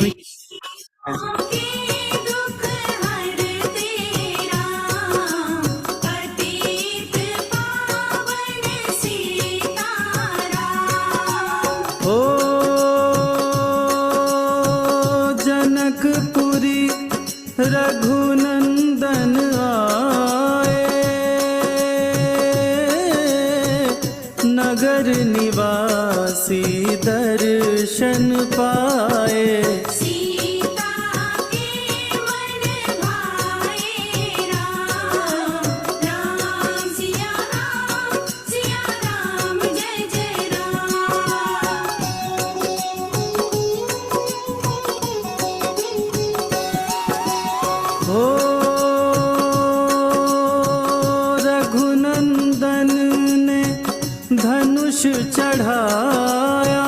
लक्ष्मी ओ जनकपुरी रघुनंदन आए, नगर निवासी दर्शन पाए। सीता के मन भाए राम, राम सिया राम जय जय राम। हो रघुनंदन ने धनुष चढ़ाया,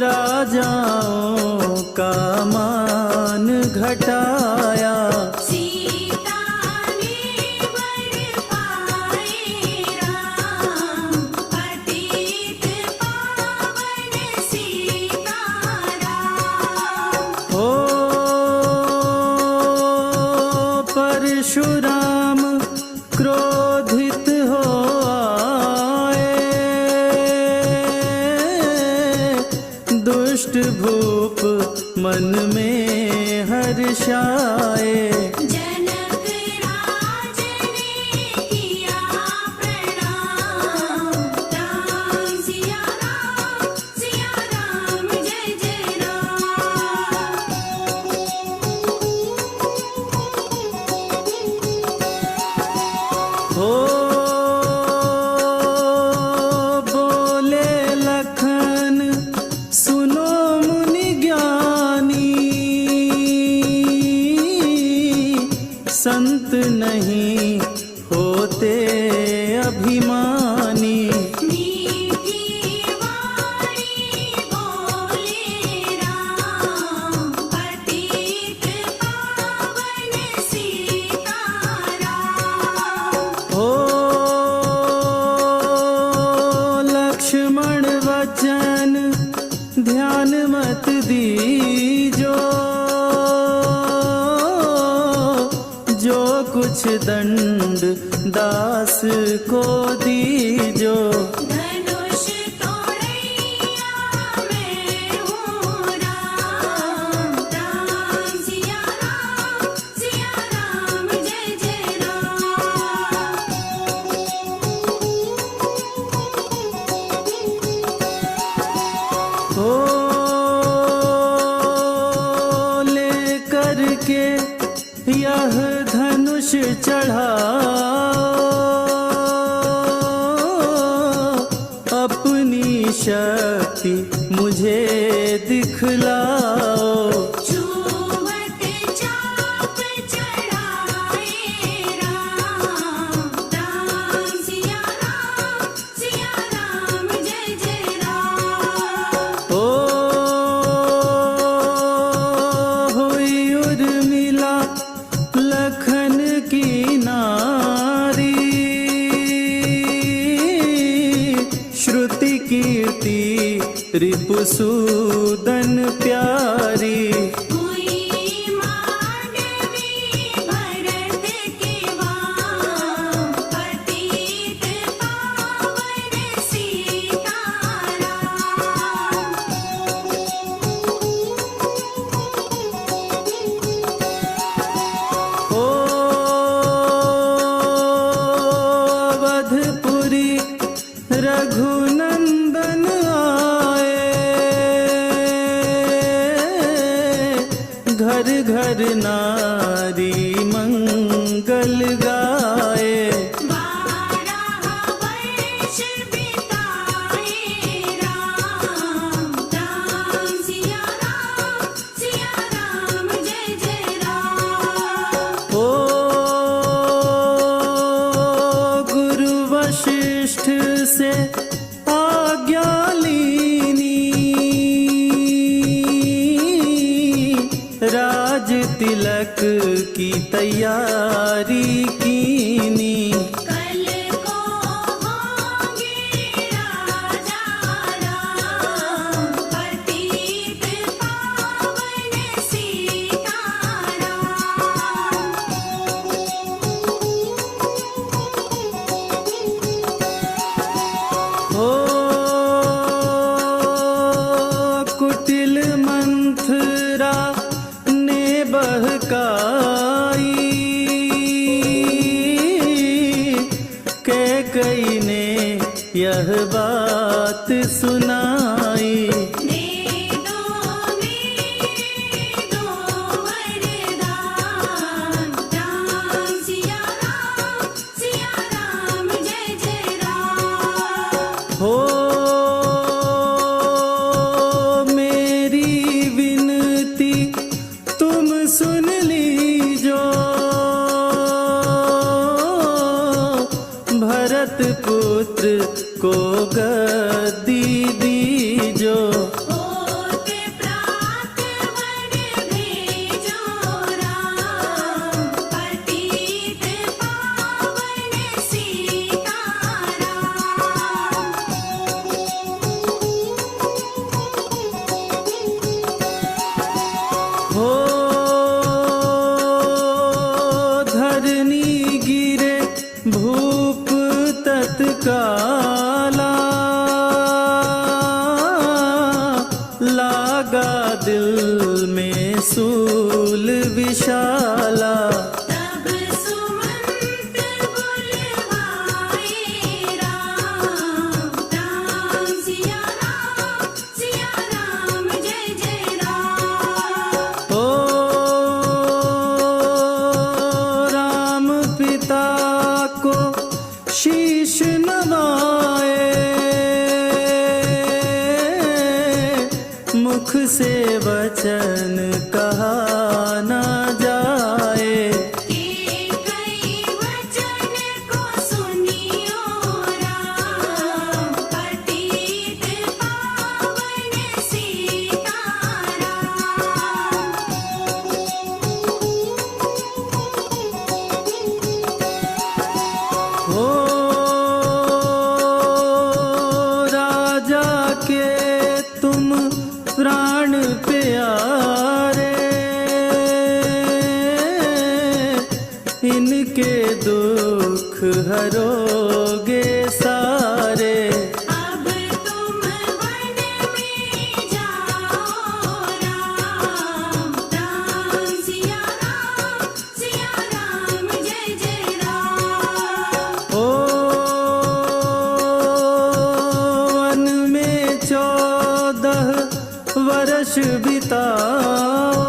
राजाओं का मान घटाया। सीता ने वर पाए राम, पतित पावन सीताराम। ओ परशुराम क्रोधित हो आए, दुष्ट भूप मन में हर्षाए। जनक राज ने किया प्रणाम, राम सिया राम जय जय राम। हो बोले लखन सुनो मुनि ज्ञानी, संत नहीं होते अभिमानी। मीठी वाणी बोले राम, पतित पावन सीताराम। ओ लक्ष्मण वचन ध्यान मत दीजो, जो कुछ दंड दास को दीजो। धनुष तोड़ैया मैं हूँ राम, राम सिया राम जय जय राम। हो लेकर के यह धनुष चढ़ाओ, अपनी शक्ति मुझे दिखलाओ। छुवत चाप चढ़ाए राम, राम सिया राम जय जय राम। ओ हुई उर्मिला लखन की नारी, श्रुति कीर्ति रिपुसूदन प्यारी। हुई मांडवी भरत के वाम, पतित पावन सीताराम। ओ अवधपुरी रघुनंदन आए, घर घर नारी मंगल गाए। 12 वर्ष बिताए राम, राम सिया राम जय जय राम। ओ गुरु वशिष्ठ से आज्ञा लीनी, राज तिलक की तैयारी कीनी। कल को होंगे राजा राम, दिल में सूल विशाला। तब सुमंत बुलवाए राम राम सिया राम जय जय राम। ओ राम पिता को शीश नवाए, मुख से वचन कहा न जाए। के कई वचन को सुनियो राम, पतित पावन सीताराम। हो राजा के तुम प्राण प्यारे, इनके दुख हरोगे सारे। अब तुम वन में जाओ राम राम सिया राम जय जय राम। ओ वन में 14 वर्ष बिताओ,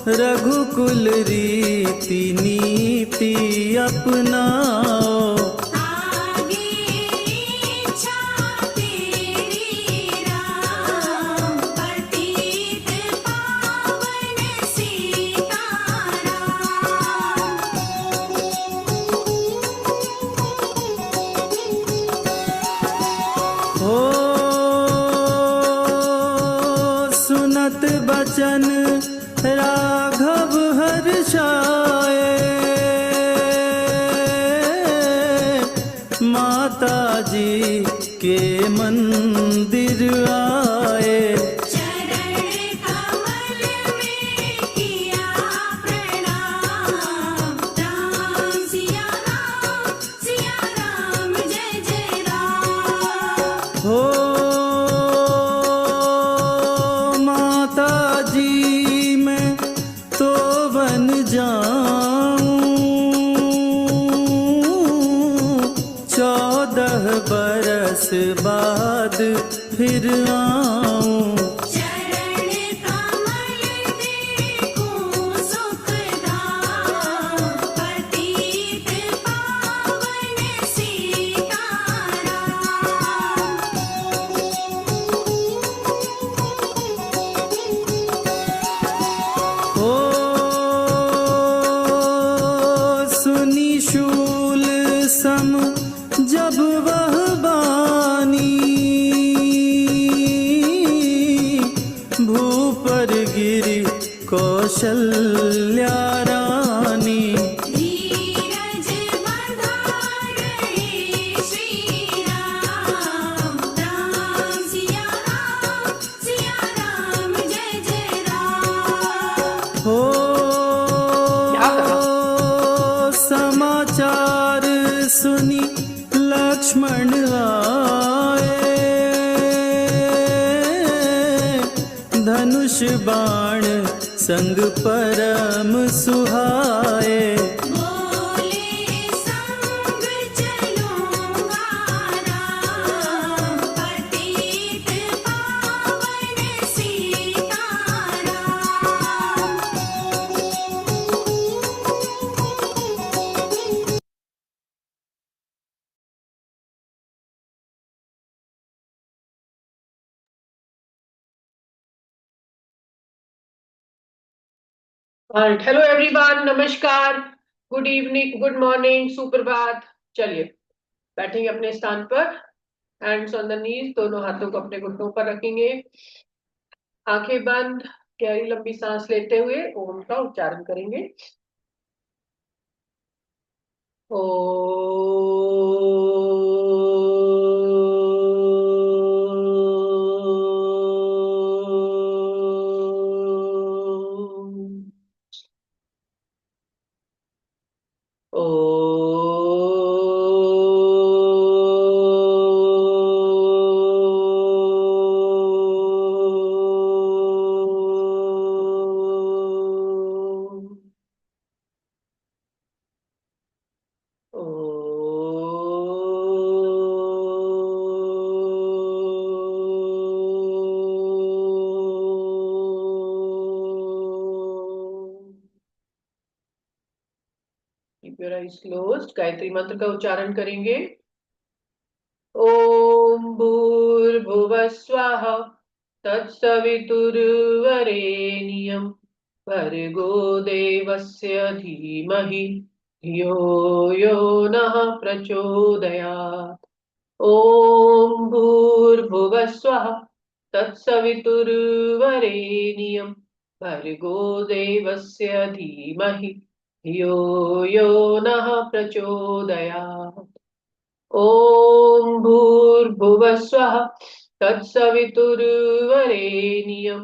रघुकुल रीति नीति अपनाओ। आगे इच्छा तेरी राम, पतित पावन सीताराम। हो सुनत बचन राघव हर्षाए, माता जी के मंदिर आए। चरण कमल में किया प्रणाम, राम सिया राम जय जय राम। हो माता जी मैं तो बन जाऊं, 14 बरस बाद फिर आऊं। चरण कमल देखूं सुखधाम, पतित पावन सीताराम। ओ सुनी शूल सम जब वह बानी, भूपर गिरी कौशल्या रानी। धीरज बंधारे श्री राम राम सिया राम जय जय राम। हो समाचार सुनी लक्ष्मण आए, धनुष बाण संग परम सुहाए। बोले संग चलूंगा राम, पतित पावन सीताराम। हेलो एवरीवन, नमस्कार, गुड इवनिंग, गुड मॉर्निंग, सुप्रभात। चलिए बैठेंगे अपने स्थान पर, हैंड्स ऑन द नीज, दोनों हाथों को अपने घुटनों पर रखेंगे, आंखें बंद, गहरी लंबी सांस लेते हुए ओम का उच्चारण करेंगे। ओ योर आईज क्लोज्ड। गायत्री मंत्र का उच्चारण करेंगे। ओम भूर्भुवः स्वः तत्सवितुर्वरेण्यं भर्गो देवस्य धीमहि धियो यो नः प्रचोदयात्। ओम भूर्भुवः स्वः तत्सवितुर्वरेण्यं भर्गो देवस्य धीमहि धियो यो नः प्रचोदयात्। ओम भूर्भुवः स्वः तत्सवितुर्वरेण्यं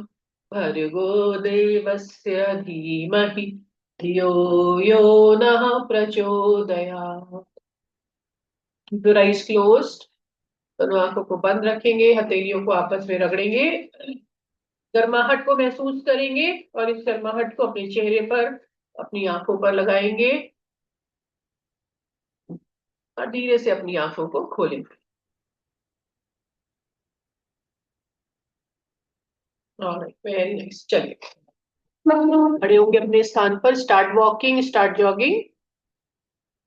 भर्गो देवस्य धीमहि धियो यो नः प्रचोदयात्। Keep your eyes closed. दोनों आंखों को बंद रखेंगे, हथेलियों को आपस में रगड़ेंगे, गर्माहट को महसूस करेंगे और इस गर्माहट को अपने चेहरे पर, अपनी आंखों पर लगाएंगे और धीरे से अपनी आंखों को खोलेंगे। Alright, very nice. चलिए खड़े होंगे अपने स्थान पर। Start walking, start jogging.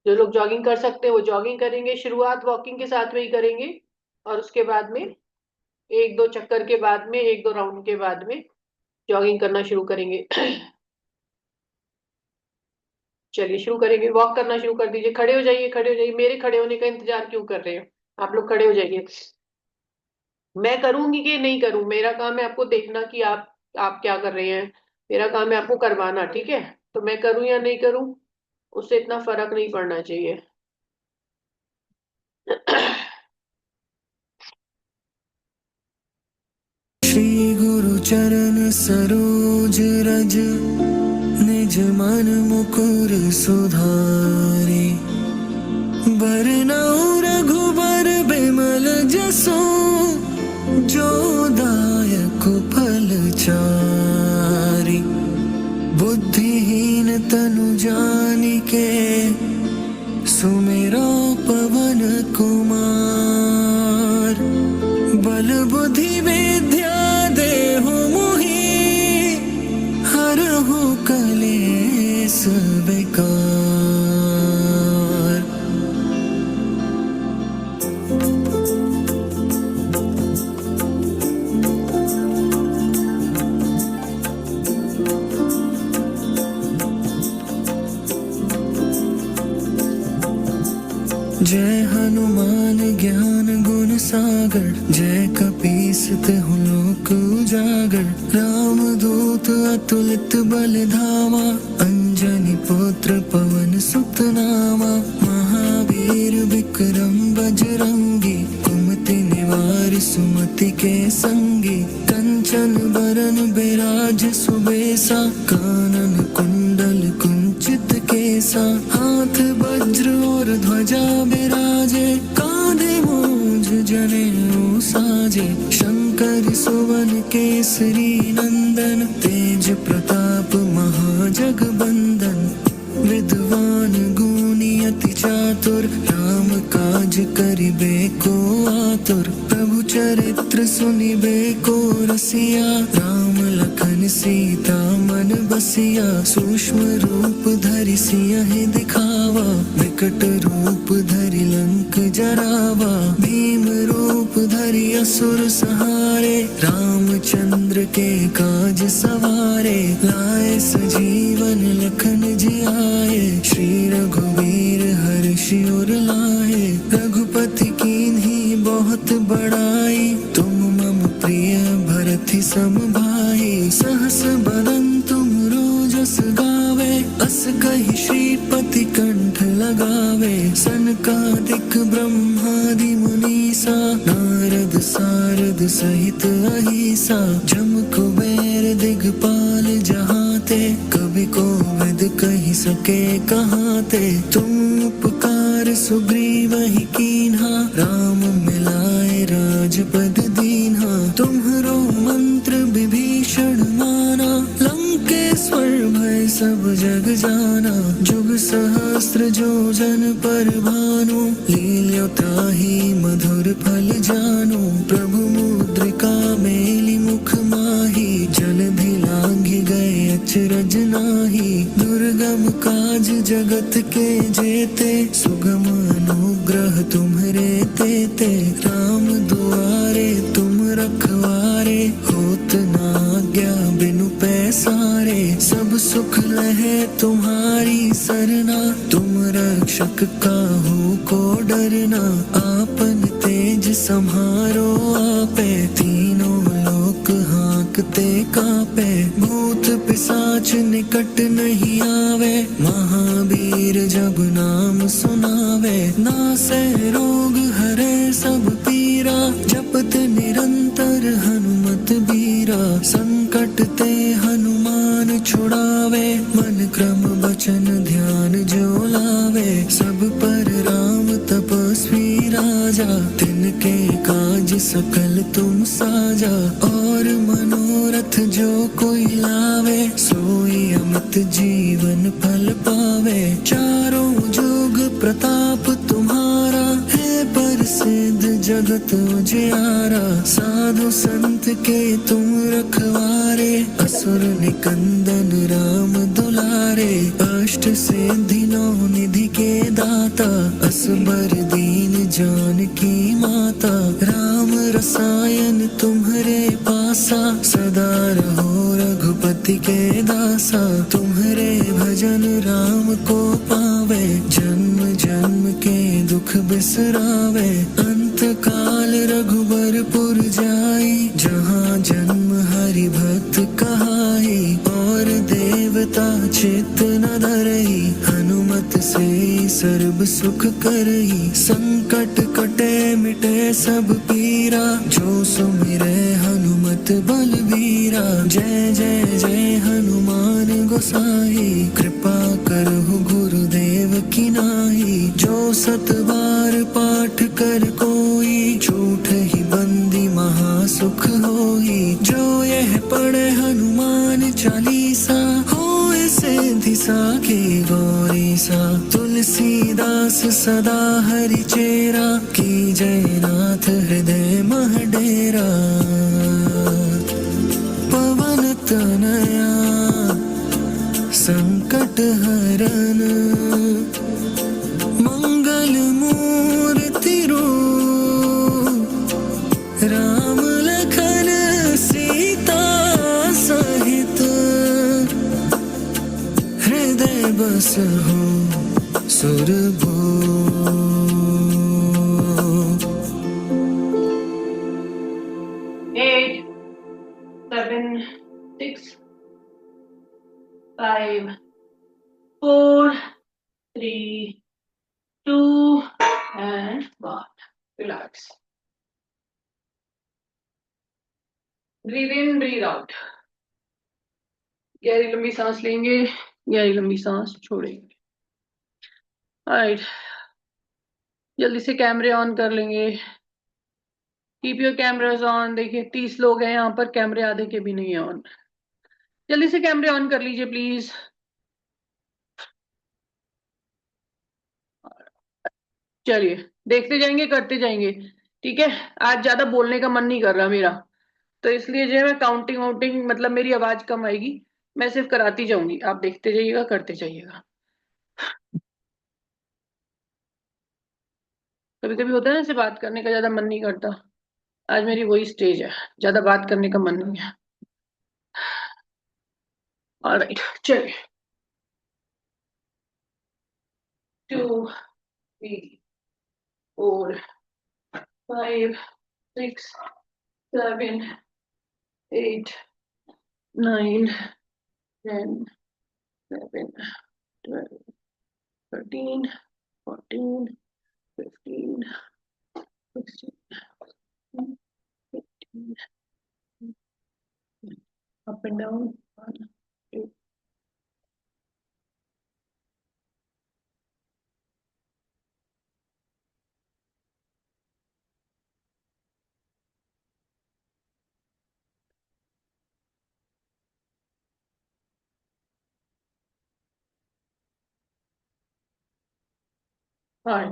जो लोग जॉगिंग कर सकते हैं वो जॉगिंग करेंगे। शुरुआत वॉकिंग के साथ में ही करेंगे और उसके बाद में एक दो चक्कर के बाद में, एक दो राउंड के बाद में जॉगिंग करना शुरू करेंगे। चलिए शुरू करेंगे, वॉक करना शुरू कर दीजिए। खड़े हो जाइए, खड़े हो जाइए। मेरे खड़े होने का इंतजार क्यों कर रहे हैं? आप लोग खड़े हो जाइए। मैं करूंगी कि नहीं करूं, मेरा काम है आपको देखना कि आप क्या कर रहे हैं। मेरा काम है आपको करवाना, ठीक है? तो मैं करूं या नहीं करूं उससे इतना फर्क नहीं पड़ना चाहिए। श्री गुरु चरण सरोज रज निज मन मुकुर सुधारे, बरनउँ रघुबर बिमल जसो, जो दायक फल चारि। बुद्धिहीन तनु जानिके, सुमिरो पवन कुमार। बल बुद्धि विद्या देहु मोहि, हरहु कलेस विकार। जय हनुमान ज्ञान गुण सागर, जय कपीस तिहुँ लोक उजागर। राम दूत अतुलित बल धामा, अंजनी पुत्र पवन सुत नामा। महावीर विक्रम बजरंगी, कुमति निवार सुमति के संगी। कंचन बरन बिराज सुबेसा, कानन कुंडल कुंचित केसा। हाथ वज्र और ध्वजा बिराजे, कांधे मूंज जनेऊ साजे। शंकर सुवन केसरी नंदन, तेज प्रताप महाजगबंदन। विद्वान गुणी अति चातुर, राम काज करिबे को आतुर। प्रभु चरित्र सुनिबे को रसिया, राम लखन सीता मन बसिया। सूक्ष्म रूप धरि सियहि दिखावा, विकट रूप धरि लंक जरावा। भीम रूप धरि असुर संहारे, रामचंद्र के काज सवारे। लाए सजीवन लखन जियाए, श्री रघुवीर हर्षि उर लाए। रघुपति कीन्ही बहुत बड़ाई, तुम मम प्रिय भरति सम भाई। सहस बदन तुम रोजस गावे, अस कहि श्रीपति कंठ लगावे। सनकादिक ब्रह्मादि मुनीसा, नारद सारद सहित अहिसा। जम कुबेर दिगपाल जहाते, कवि कोविद कहि सके कहाते। तुम उपकार सुग्रीवहि कीन्हा, राम मिलाए राजपद दीन्हा। तुम्हरो मंत्र विभीषण माना, लंकेश्वर भय सब जग जाना। जुग सहस्त्र जो जन पर भानु, लील्यो ताहि मधुर फल जानु। प्रभु मुद्रिका मेलि मुख माहि, जलधि लांघि गए अचरज नाहि। दुर्गम काज जगत के जेते, सुगम अनुग्रह तुम्हरे तेते। राम दुआरे तुम रखवारे, होत ना आज्ञा बिनु पैसारे। सब सुख लहे तुम्हारी सरना, तुम रक्षक काहू को डरना। आपन तेज सम्हारो आपे, तीनों लोक हाँकते कापे। भूत पिशाच निकट नहीं आवे, महावीर जब नाम सुनावे। नासे रोग हरे सब पीरा, जपत निरंतर हनुमत बीरा। संकट ते हनुमान छुड़ावे, मन क्रम बचन ध्यान जो लावे। सब पर राम तपस्वी राजा, तिनके काज सकल तुम साजा। और मनोरथ जो कोई लावे, सोई अमित जीवन फल पावे। चारों जुग प्रताप तुम्हारा, है प्रसिद्ध जगत उजियारा। साधु संत के तुम रखवारे, असुर निकंदन राम दुलारे। अष्ट सिद्धि नौ निधि के दाता, असबर दीन जानकी माता। राम रसायन तुम्हरे पासा, सदा रहो रघुपति के दासा। तुम्हरे भजन राम को पावे, जन्म जन्म के दुख बिसरावे। अंत काल रघुबरपुर जाई, जहाँ जन्म हरि भक्त कहाई। और देवता चित्त न धरई, हनुमत से सर्व सुख करई। संकट कटे मिटे सब पीरा, जो सुमिरे हनुमत बलबीरा। जय जय जय हनुमान गोसाई, कृपा करहु गुरुदेव की नाई। जो सत बार पाठ कर कोई, झूठ ही बंदी महासुख होई। जो यह पढ़े हनुमान चालीसा, होए सिद्धि साखी गौरी सा। तुलसीदास सदा हरि चेरा, की जय नाथ हृदय मह डेरा। पवन तनया संकट हरन, मंगल मूर्ति रूप। राम लखन सीता सहित, हृदय बसहु सुरभूप। 8, 7, 6, 5, 4, 3, 2, and 1. Relax. Breathe in, breathe out. गहरी लंबी सांस लेंगे, गहरी लंबी सांस छोड़ेंगे। राइट, जल्दी से कैमरे ऑन कर लेंगे। Keep your cameras on. देखिए 30 लोग हैं यहाँ पर, कैमरे आधे के भी नहीं है ऑन। जल्दी से कैमरे ऑन कर लीजिए प्लीज। चलिए देखते जाएंगे, करते जाएंगे, ठीक है। आज ज्यादा बोलने का मन नहीं कर रहा मेरा, तो इसलिए जो है मैं काउंटिंग वाउंटिंग, मतलब मेरी आवाज कम आएगी, मैं सिर्फ कराती जाऊंगी, आप देखते जाइएगा, करते जाइएगा। कभी कभी होता है ना, ऐसे बात करने का ज्यादा मन नहीं करता। आज मेरी वही स्टेज है, ज्यादा बात करने का मन नहीं है। ऑलराइट, चलिए। 2, 3, 4, 5, 6, 7, 8, 9, 10, 11, 12, 13, 14, 15, 16, 18, up and down. 1, 2.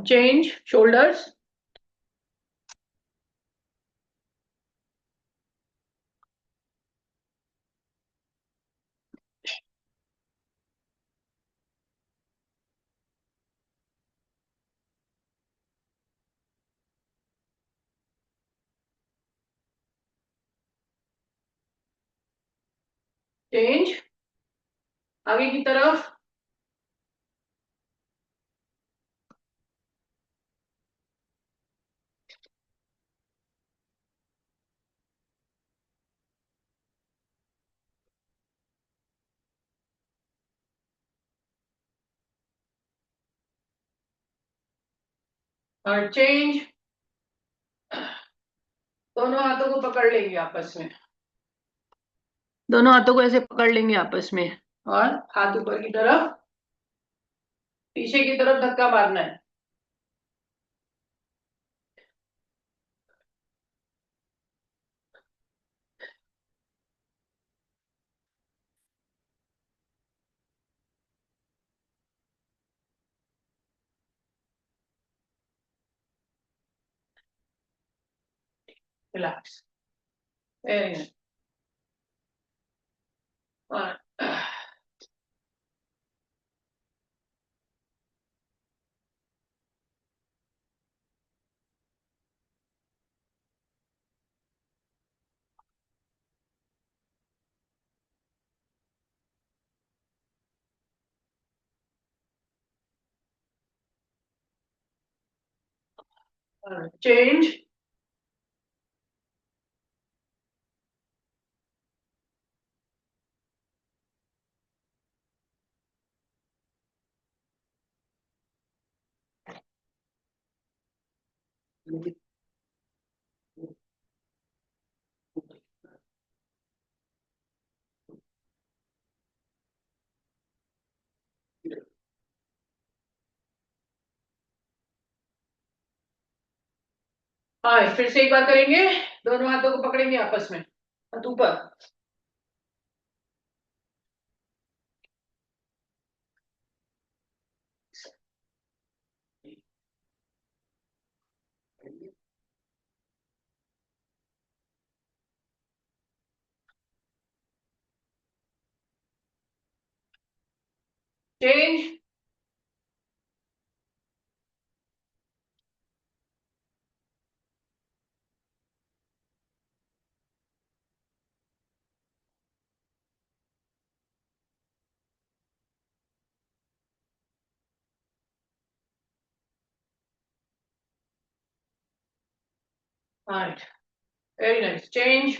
Change shoulders. Change, आगे की तरफ, और चेंज, दोनों हाथों को पकड़ लेंगे आपस में, दोनों हाथों को ऐसे पकड़ लेंगे आपस में, और हाथ ऊपर की तरफ, पीछे की तरफ धक्का मारना है। Relax, very nice. चेंज, हाँ फिर से एक बार करेंगे, दोनों हाथों को पकड़ेंगे आपस में, हाथ ऊपर, चेंज, हाँ very nice, change,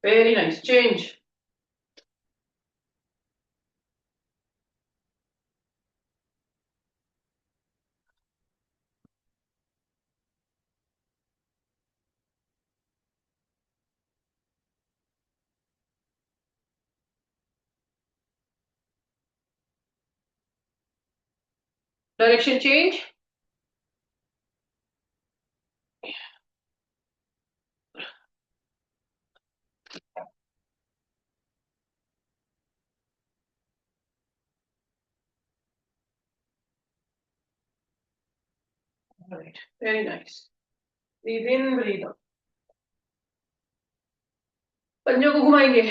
very nice, change, direction change, very nice, breathe in breathe out, पंजों को घुमाएंगे,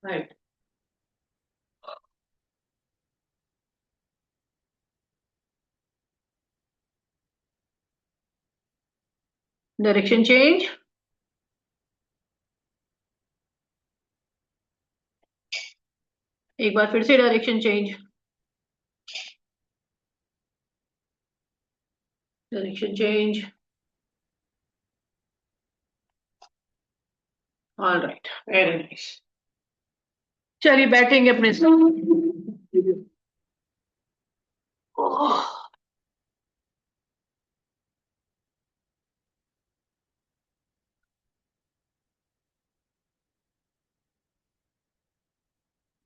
राइट, डायरेक्शन चेंज, एक बार फिर से direction change, direction change, all right, very nice. चलिए बैठेंगे अपने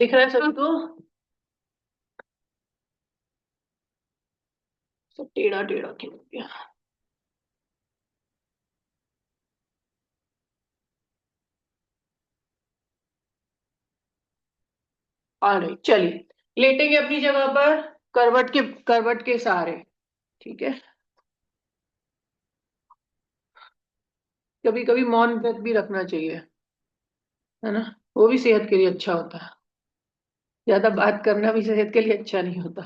दिख रहा है सबको? सब टेढ़ा टेढ़ा क्यों हो गया? ऑलराइट, चलिए लेटेंगे अपनी जगह पर, करवट के सहारे। ठीक है। कभी कभी मौन व्रत भी रखना चाहिए, है ना? वो भी सेहत के लिए अच्छा होता है। ज्यादा बात करना भी सेहत के लिए अच्छा नहीं होता।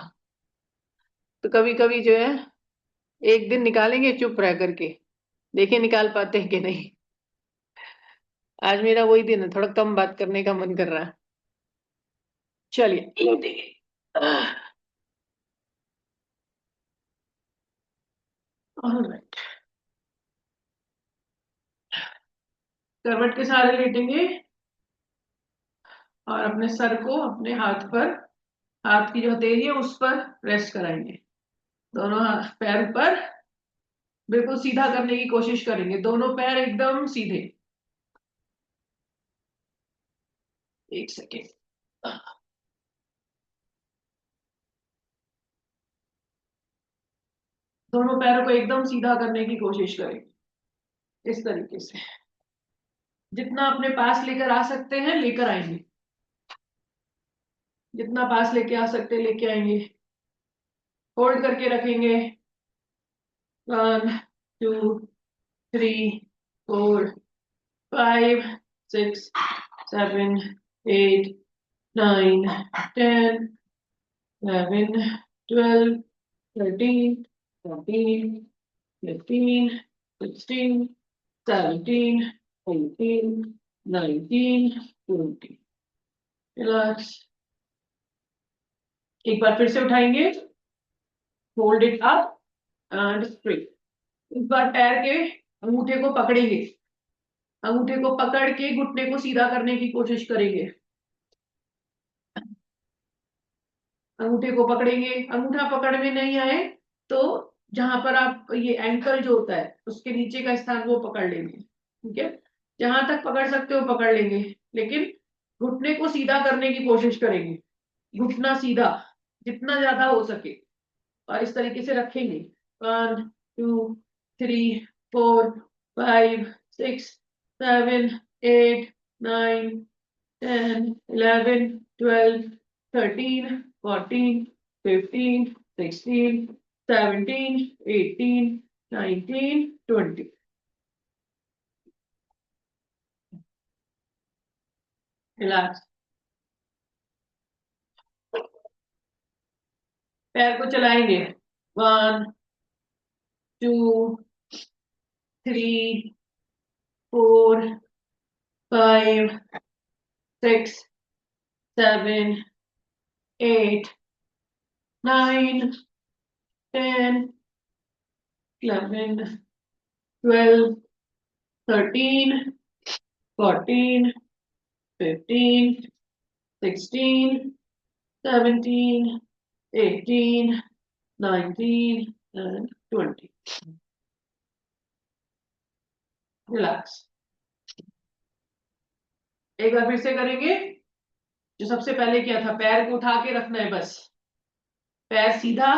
तो कभी कभी जो है, एक दिन निकालेंगे चुप रह करके, देखिए निकाल पाते हैं कि नहीं। आज मेरा वही दिन है, थोड़ा कम बात करने का मन कर रहा है। चलिए लेटेंगे। ऑलराइट, करवट के सहारे लेटेंगे और अपने सर को अपने हाथ पर, हाथ की जो हथेली है उस पर रेस्ट कराएंगे। दोनों हाथ पैर पर बिल्कुल सीधा करने की कोशिश करेंगे, दोनों पैर एकदम सीधे। एक सेकेंड। दोनों पैरों को एकदम सीधा करने की कोशिश करेंगे, इस तरीके से। जितना अपने पास लेकर आ सकते हैं लेकर आएंगे, जितना पास लेके आ सकते हैं लेके आएंगे। होल्ड करके रखेंगे। 1 2 3 4 5 6 7 8 9 10 11 12 13 14 15 16 17 18 19 20। रिलैक्स। एक बार फिर से उठाएंगे, hold it up and straight. इस बार पैर के अंगूठे को पकड़ेंगे, अंगूठे को पकड़ के घुटने को सीधा करने की कोशिश करेंगे। अंगूठे को पकड़ेंगे, अंगूठा पकड़ में नहीं आए तो जहां पर आप ये एंकल जो होता है उसके नीचे का स्थान वो पकड़ लेंगे। ठीक है, जहां तक पकड़ सकते हो पकड़ लेंगे, लेकिन घुटने को सीधा करने की कोशिश करेंगे। घुटना सीधा जितना ज्यादा हो सके, और इस तरीके से रखेंगे। 1 2 3 4 5 6 7 8 9 10 11 12 13 14 15 16 17 18 19 20। रिलैक्स। पैर को चलाएंगे। 1 2 3 4 5 6 7 8 9 10 11 12 13 14 15 16 17 18 19 20। रिलैक्स। एक बार फिर से करेंगे जो सबसे पहले किया था, पैर को उठा के रखना है बस, पैर सीधा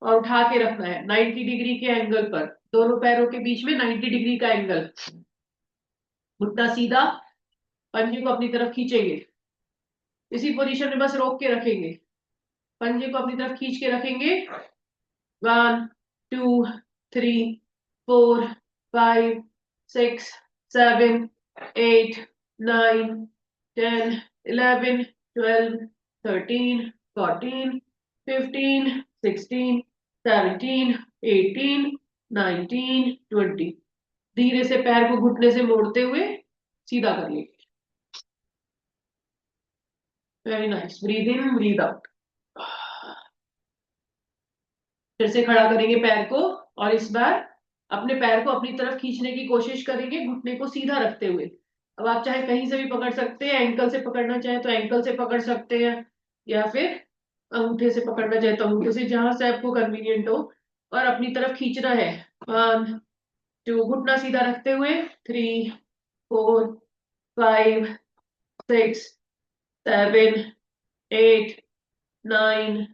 और उठा के रखना है 90 डिग्री के एंगल पर, दोनों पैरों के बीच में 90 डिग्री का एंगल। घुटना सीधा, पंजे को अपनी तरफ खींचेंगे, इसी पोजीशन में बस रोक के रखेंगे, पंजे को अपनी तरफ खींच के रखेंगे। 1 2 3 4 5 6 7 8 9 10 11 12 13 14 15 16 17 18 19 20। धीरे से पैर को घुटने से मोड़ते हुए सीधा कर लेंगे। Very nice, breathe in breathe out. फिर से खड़ा करेंगे पैर को, और इस बार अपने पैर को अपनी तरफ खींचने की कोशिश करेंगे, घुटने को सीधा रखते हुए। अब आप चाहे कहीं से भी पकड़ सकते हैं, एंकल से पकड़ना चाहे तो एंकल से पकड़ सकते हैं, या फिर अंगूठे से पकड़ना चाहे तो अंगूठे से, जहां से आपको कन्वीनियंट हो, और अपनी तरफ खींचना है। 1 2, घुटना सीधा रखते हुए। 3 4 5 6 7, 8, 9,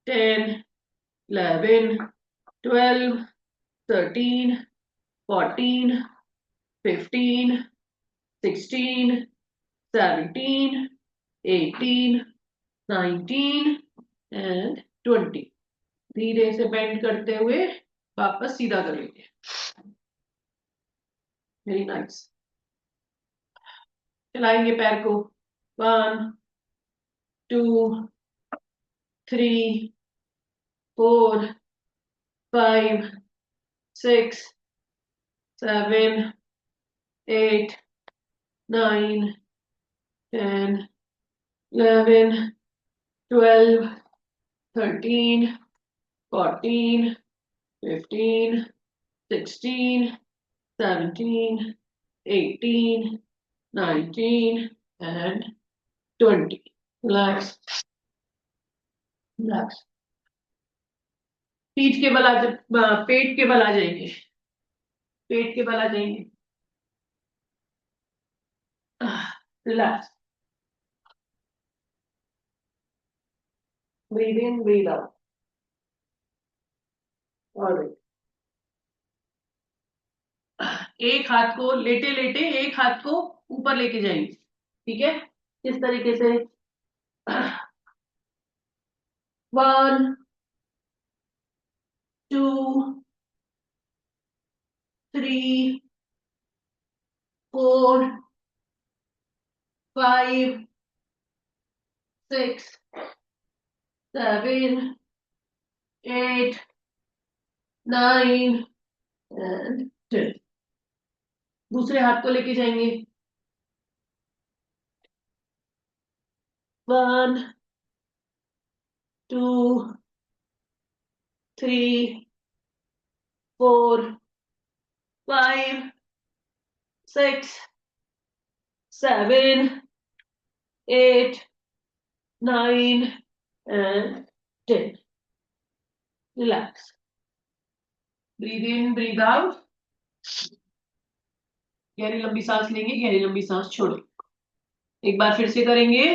10, 11, 12, 13, 14, 15, 16, 17, 18, 19 and 20. धीरे से बेंड करते हुए वापस सीधा कर लेंगे. Very nice. चलाएंगे पैर को. 1, 2, 3, 4, 5, 6, 7, 8, 9, 10, 11, 12, 13, 14, 15, 16, 17, 18, 19 and 20. Relax. Relax. पेट के बल आ जाएंगे. पेट के बल आ जाएंगे. Relax. Breathe in, breathe out. All right. एक हाथ को लेटे लेटे एक हाथ को ऊपर लेके जाएंगे. ठीक है. इस तरीके से. 1, 2, 3, 4, 5, 6, 7, 8, 9 and 10. दूसरे हाथ को लेके जाएंगे. 1, 2, 3, 4, 5, 6, 7, 8, 9 and 10. Relax. Breathe in, breathe out. गहरी लंबी सांस लेंगे, गहरी लंबी सांस छोड़ेंगे. एक बार फिर से करेंगे.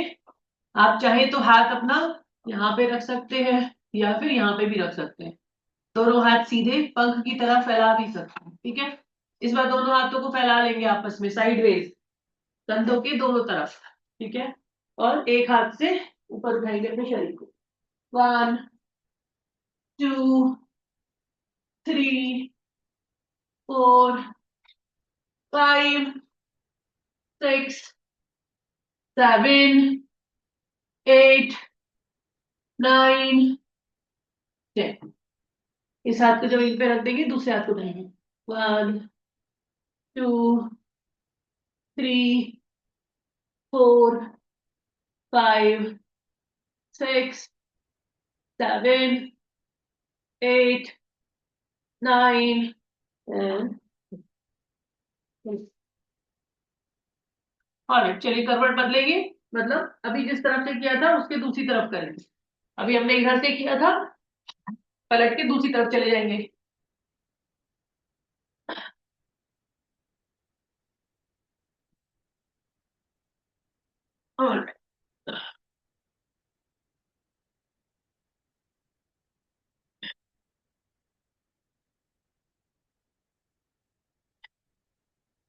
आप चाहे तो हाथ अपना यहाँ पे रख सकते हैं या फिर यहाँ पे भी रख सकते हैं. दोनों हाथ सीधे पंख की तरह फैला भी सकते हैं. ठीक है. इस बार दोनों हाथों को फैला लेंगे आपस में साइडवेज, कंधों के दोनों तरफ. ठीक है. और एक हाथ से ऊपर उठाएंगे अपने शरीर को. 1, 2, 3, 4, 5, 6, 7, 8, 9, 10. इस हाथ को जमीन पे रख देंगे, दूसरे हाथ को उठाएंगे. 1, 2, 3, 4, 5, 6, 7, 8, 9 and 10. और चलिए करवट बदलेंगे. मतलब अभी जिस तरफ से किया था उसके दूसरी तरफ करेंगे. अभी हमने इधर से किया था, पलट के दूसरी तरफ चले जाएंगे. और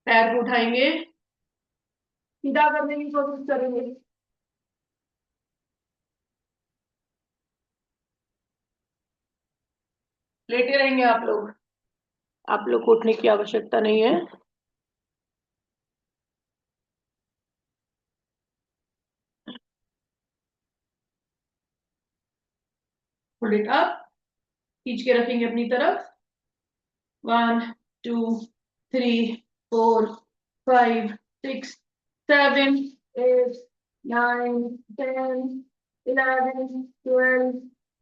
पैर को उठाएंगे, सीधा करने की कोशिश करेंगे. लेटे रहेंगे आप लोग. आप लोग को उठने की आवश्यकता नहीं है. Hold it up. खींच के रखेंगे अपनी तरफ. 1, 2, 3, 4, 5, 6, 7, 8, 9, 10, 11, 12,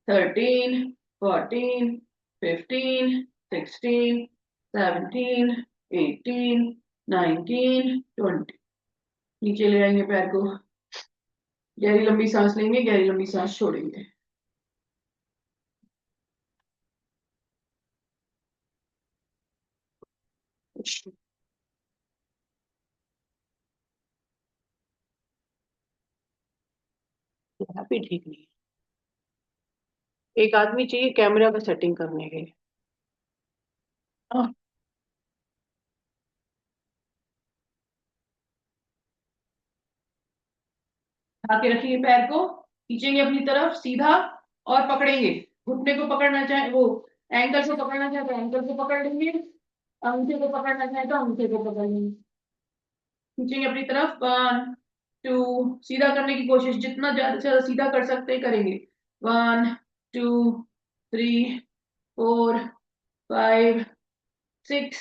13, 14, 15, 16, 17, 18, 19, 20. नीचे ले आएंगे पैर को. गहरी लंबी सांस लेंगे, गहरी लंबी सांस छोड़ेंगे. यहाँ पे ठीक नहीं है। एक आदमी चाहिए कैमरा का सेटिंग करने के लिए। हाँ, आके रखिए पैर को, खींचेंगे अपनी तरफ सीधा और पकड़ेंगे। घुटने को पकड़ना चाहे वो एंकल से पकड़ना चाहे तो एंकल को पकड़ लेंगे, अंगूठे को पकड़ना चाहे तो अंगूठे को पकड़ लेंगे। खींचेंगे अपनी तरफ, 1 2, सीधा करने की कोशिश, जितना ज्यादा से ज्यादा सीधा कर सकते हैं करेंगे। 1 2 3 4 5 6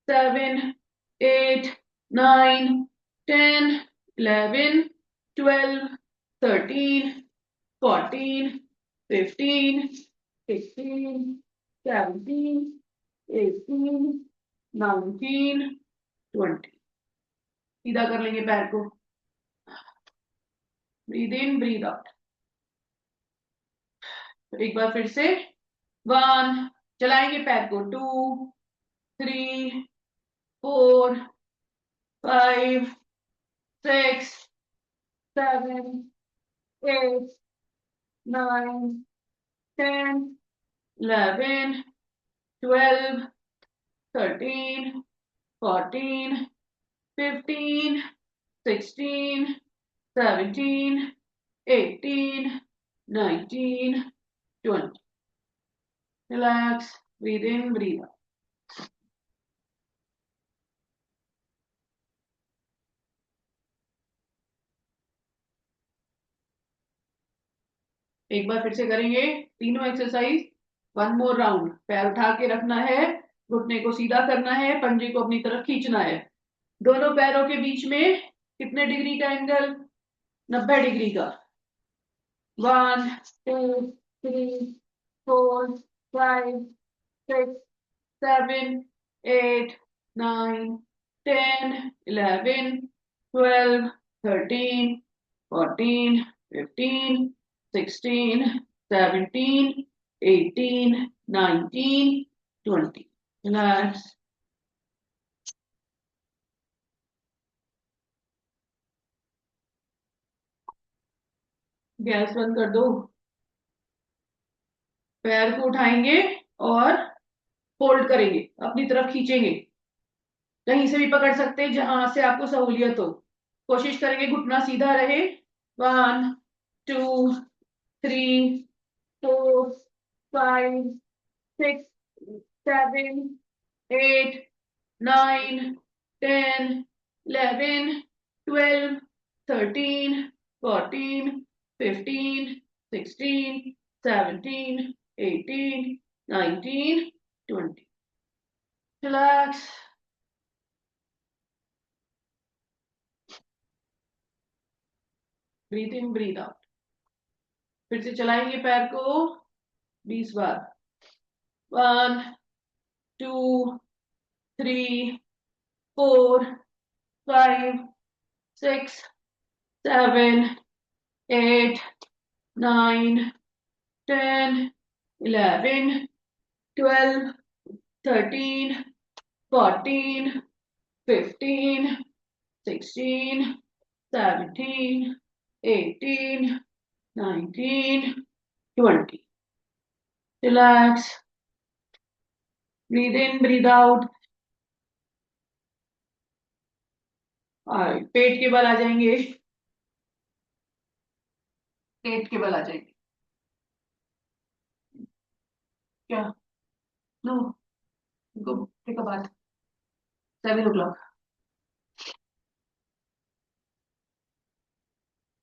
7 8 9 10 11 12 13 14 15 16 17 18 19 20। सीधा कर लेंगे पैर को। Breathe in breathe out. एक बार फिर से, 1, चलाएंगे पैर को, 2 3 4 5 6 7 8 9 10 11 12 13 14 15 16 17 18 19 20। Relax, breathe in, breathe out. एक बार फिर से करेंगे तीनों एक्सरसाइज। 1 more round. पैर उठा के रखना है, घुटने को सीधा करना है, पंजे को अपनी तरफ खींचना है। दोनों पैरों के बीच में कितने डिग्री का एंगल? 90 डिग्री का। 1 2 3 4 5 6 7 8 9 10 11 12 13 14 15 16 17 18 19 20। गैस बंद कर दो। पैर को उठाएंगे और फोल्ड करेंगे, अपनी तरफ खींचेंगे। कहीं से भी पकड़ सकते हैं जहां से आपको सहूलियत हो। कोशिश करेंगे घुटना सीधा रहे। 1 2 3 4 5 6 7 8 9 10 11 12 13 14 15 16 17 18 19 20। Relax. Breathe in breathe out. फिर से चलाएंगे पैर को 20 बार। 1 2 3 4 5 6 7 8 9 10 11 12 13 14 15 16 17 18 19 20। Relax. Breathe in breathe out. और पेट के बल आ जाएंगे, पेट के बल आ जाएंगे। क्या? No, go take a bath. 7 o'clock।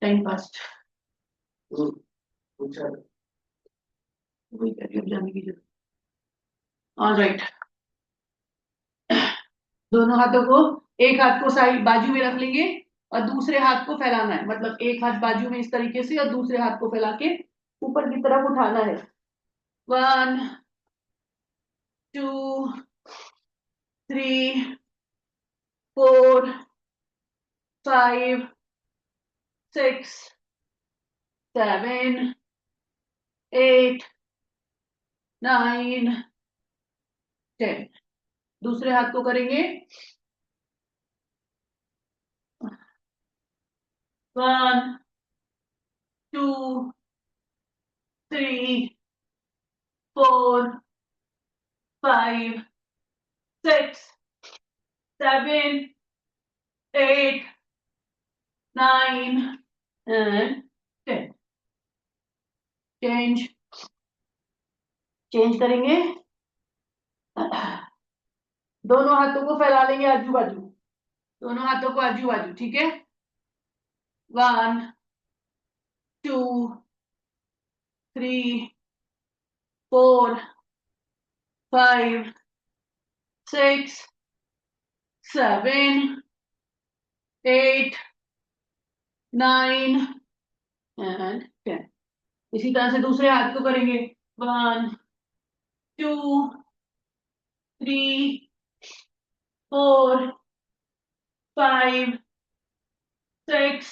Time past. वही कह रही हूँ, अब जाने की जरूरत। All right. दोनों हाथों को, एक हाथ को साइड बाजू में रख लेंगे और दूसरे हाथ को फैलाना है, मतलब एक हाथ बाजू में इस तरीके से और दूसरे हाथ को फैला के ऊपर की तरफ उठाना है। 1 2 3 4 5 6 7 8 9 10। दूसरे हाथ को करेंगे। 1 2, 3, 4, 5, 6, 7, 8, 9 and 10. चेंज करेंगे, दोनों हाथों को फैला लेंगे आजू बाजू, दोनों हाथों को आजू बाजू, ठीक है। 1, 2, 3, 4, 5, 6, 7, 8, 9 and 10। इसी तरह से दूसरे हाथ को करेंगे। 1, 2, 3, 4, 5, 6,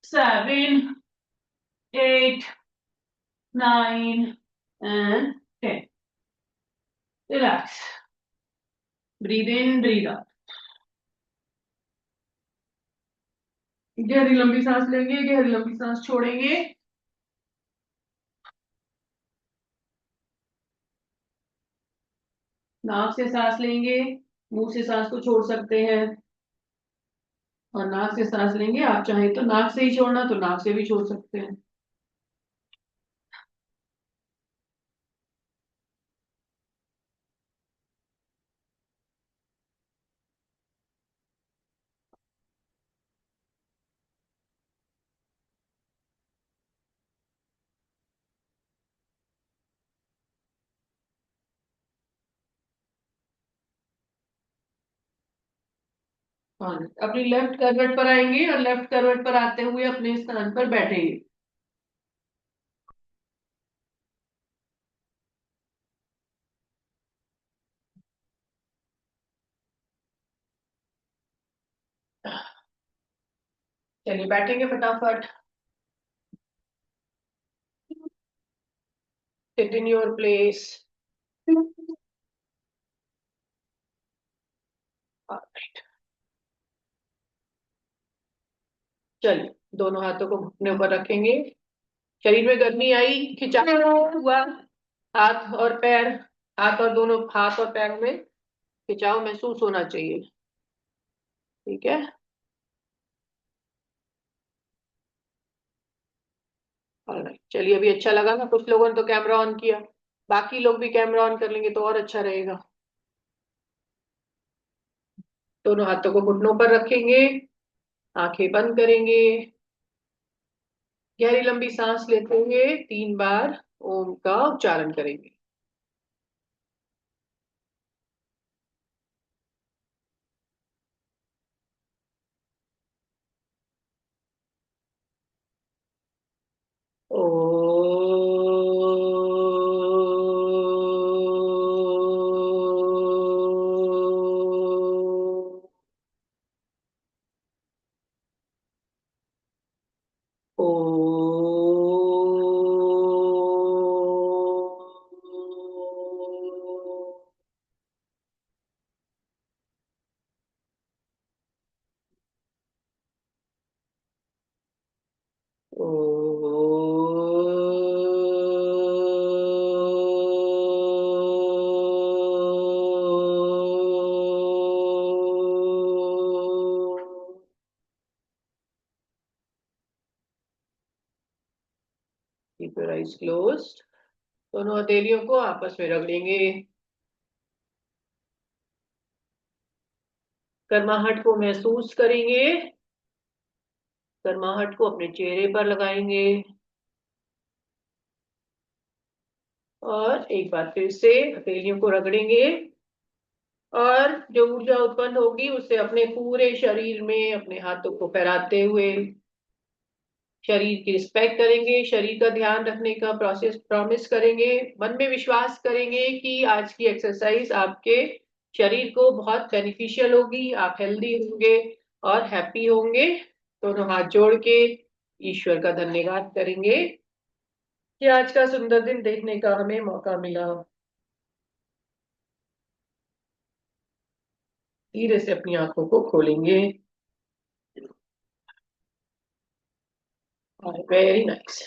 7, 8, 9 and 10। Relax. Breathe in, breathe out. गहरी लंबी सांस लेंगे, गहरी लंबी सांस छोड़ेंगे। नाक से सांस लेंगे, मुंह से सांस को छोड़ सकते हैं, और नाक से सांस लेंगे, आप चाहें तो नाक से ही छोड़ना तो नाक से भी छोड़ सकते हैं। हाँ, अपनी लेफ्ट करवट पर आएंगे और लेफ्ट करवट पर आते हुए अपने स्थान पर बैठेंगे। चलिए बैठेंगे फटाफट। Sit in your place. Alright. चलिए दोनों हाथों को घुटने ऊपर रखेंगे। शरीर में गर्मी आई, खिंचाव हुआ, हाथ और पैर, हाथ और दोनों हाथ और पैरों में खिंचाव महसूस होना चाहिए, ठीक है। ऑलराइट, चलिए अभी अच्छा लगा ना, कुछ लोगों ने तो कैमरा ऑन किया, बाकी लोग भी कैमरा ऑन कर लेंगे तो और अच्छा रहेगा। दोनों हाथों को घुटनों पर रखेंगे, आंखें बंद करेंगे, गहरी लंबी सांस लेते हुए 3 बार ओम का उच्चारण करेंगे। ओ ओ Keep your eyes closed. दोनों हथेलियों को आपस में रगड़ेंगे, गर्माहट को महसूस करेंगे, गर्माहट को अपने चेहरे पर लगाएंगे, और एक बार फिर से हथेलियों को रगड़ेंगे, और जो ऊर्जा उत्पन्न होगी उसे अपने पूरे शरीर में अपने हाथों को फहराते हुए शरीर की रिस्पेक्ट करेंगे, शरीर का ध्यान रखने का प्रॉमिस करेंगे, मन में विश्वास करेंगे कि आज की एक्सरसाइज आपके शरीर को बहुत बेनिफिशियल होगी, आप हेल्दी होंगे और हैप्पी होंगे। दोनों हाथ जोड़ के ईश्वर का धन्यवाद करेंगे कि आज का सुंदर दिन देखने का हमें मौका मिला। धीरे से अपनी आंखों को खोलेंगे। Very nice.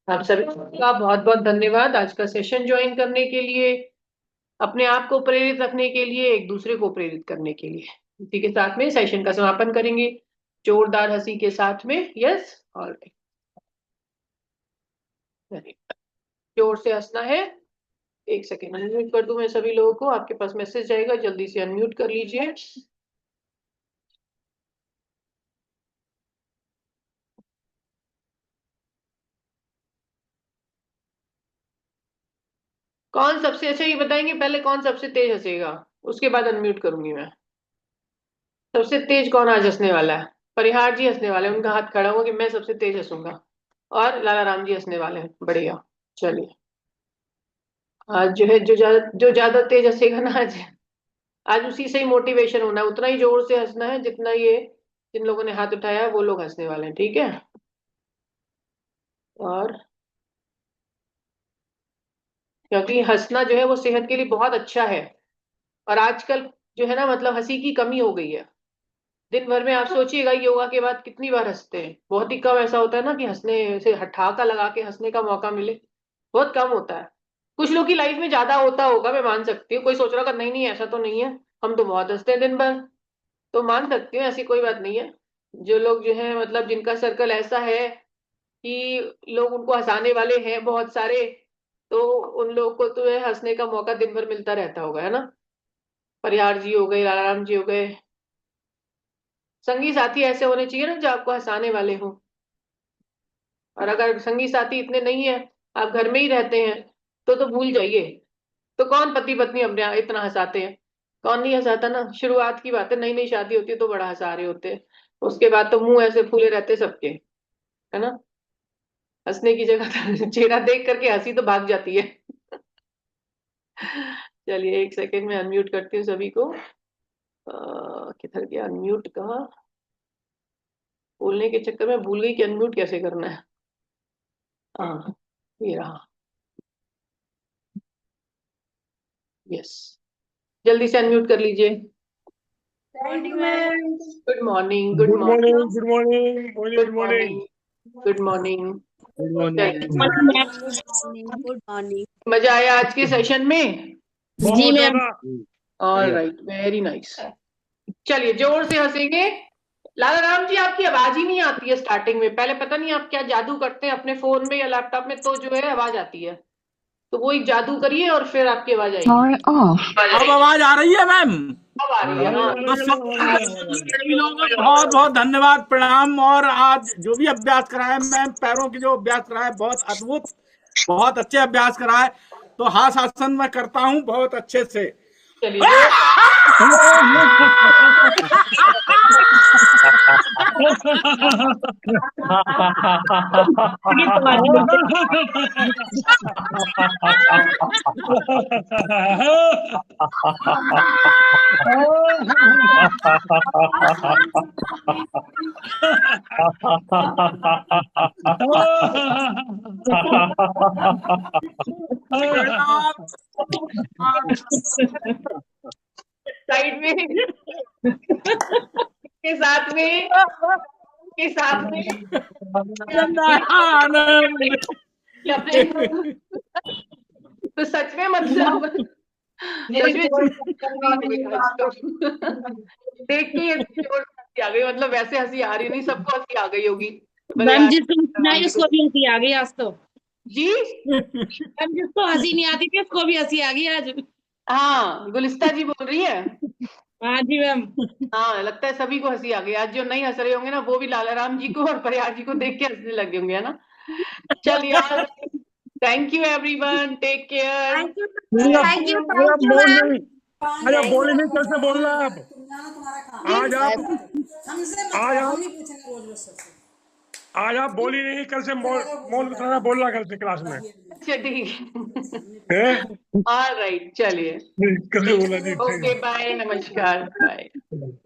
आप सभी का बहुत बहुत धन्यवाद आज का सेशन ज्वाइन करने के लिए, अपने आप को प्रेरित रखने के लिए, एक दूसरे को प्रेरित करने के लिए। इसी के साथ में सेशन का समापन करेंगे जोरदार हंसी के साथ में। यस, ऑलराइट, जोर से हंसना है। एक सेकेंड अनम्यूट कर दूं मैं सभी लोगों को, आपके पास मैसेज जाएगा, जल्दी से अनम्यूट कर लीजिए। कौन सबसे अच्छा, ये बताएंगे पहले कौन सबसे तेज हंसेगा, उसके बाद अनम्यूट करूंगी मैं। सबसे तेज कौन आज हंसने वाला है? परिहार जी हंसने वाले हैं, उनका हाथ खड़ा हुआ कि मैं सबसे तेज हंसूंगा। और लाला राम जी हंसने वाले हैं, बढ़िया। चलिए, आज जो है जो ज्यादा तेज हंसेगा ना, आज आज उसी से ही मोटिवेशन होना है, उतना ही जोर से हंसना है जितना ये जिन लोगों ने हाथ उठाया है, वो लोग हंसने वाले हैं, ठीक है। और क्योंकि हंसना जो है वो सेहत के लिए बहुत अच्छा है। और आजकल जो है ना, मतलब हंसी की कमी हो गई है। दिन भर में आप सोचिएगा योगा के बाद कितनी बार हंसते हैं, बहुत ही कम ऐसा होता है ना कि हंसने से ठहाका लगा के हंसने का मौका मिले, बहुत कम होता है। कुछ लोग की लाइफ में ज्यादा होता होगा, मैं मान सकती हूँ, कोई सोच रहा होगा नहीं नहीं ऐसा तो नहीं है, हम तो बहुत हंसते हैं दिन भर, तो मान सकती हूँ, ऐसी कोई बात नहीं है। जो लोग जो है मतलब जिनका सर्कल ऐसा है कि लोग उनको हंसाने वाले हैं बहुत सारे, तो उन लोगों को तो है हंसने का मौका दिन भर मिलता रहता होगा, है ना। परिहार जी हो गए, लालाराम जी हो गए, संगी साथी ऐसे होने चाहिए ना जो आपको हंसाने वाले हो। और अगर संगी साथी इतने नहीं है, आप घर में ही रहते हैं, तो भूल जाइए। तो कौन पति पत्नी अपने इतना हंसाते हैं? कौन नहीं हंसाता ना। शुरुआत की बात है, नई नई शादी होती है तो बड़ा हंसा रहे होते हैं, उसके बाद तो मुंह ऐसे फूले रहते सबके, है ना। हंसने की जगह तो चेहरा देख करके हंसी तो भाग जाती है। चलिए एक सेकेंड में अनम्यूट करती हूँ सभी को। किधर गया अनम्यूट का? बोलने के चक्कर में भूल गई कि अनम्यूट कैसे करना है। हाँ, ये रहा। यस, जल्दी से अनम्यूट कर लीजिए। Thank you, ma'am. Good morning, good good morning, morning, good morning, good good morning, morning, good morning. Good morning. Good morning. Good morning. मजा आया आज के सेशन में? बहुत ज्यादा। All right, very nice. चलिए जोर से हंसेंगे। लाला राम जी आपकी आवाज ही नहीं आती है स्टार्टिंग में, पहले पता नहीं आप क्या जादू करते हैं अपने फोन में या लैपटॉप में, तो जो है आवाज आती है, तो वो एक जादू करिए और फिर आपकी आवाज आएगी। अब आवाज आ रही है मैम? अब आ रही है, हाँ। तो सभी लोगों को बहुत बहुत धन्यवाद, प्रणाम। और आज जो भी अभ्यास कराया मैम, पैरों की जो अभ्यास कराया बहुत अद्भुत, बहुत अच्छे अभ्यास कराए। तो हाथ आसन मैं करता हूँ बहुत अच्छे से। चलिए साइड में के साथ में आनंद। अपने तो सच में मतलब सच में देख के ये जोर से हंसी आ गई, मतलब वैसे हंसी आ रही नहीं, सबको हंसी आ गई होगी। मैम जिसको नहीं उसको भी हंसी आ गई आज तो। जी मैम जिसको हंसी नहीं आती थी उसको भी हंसी आ गई आज। हाँ, गुलिस्ता जी बोल रही है। हाँ जी मैम। हाँ, लगता है सभी को हंसी आ गई आज। जो नहीं हंस रहे होंगे ना, वो भी लाला राम जी को और परिहार जी को देख के हंसने लगे होंगे, है ना। चलिए, thank you everyone, take care. Thank you. Thank you, thank you, ma'am. आज आप बोले नहीं, कैसे बोलना आप? आज आप आज आप बोली नहीं, कल से मौन बताना बोलना कल से क्लास में। अच्छा ठीक हैं? ऑल राइट, चलिए कल से बोला जी। ओके, बाय, नमस्कार, bye,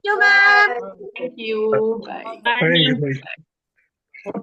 You, ma'am. Thank you, bye. Thank you.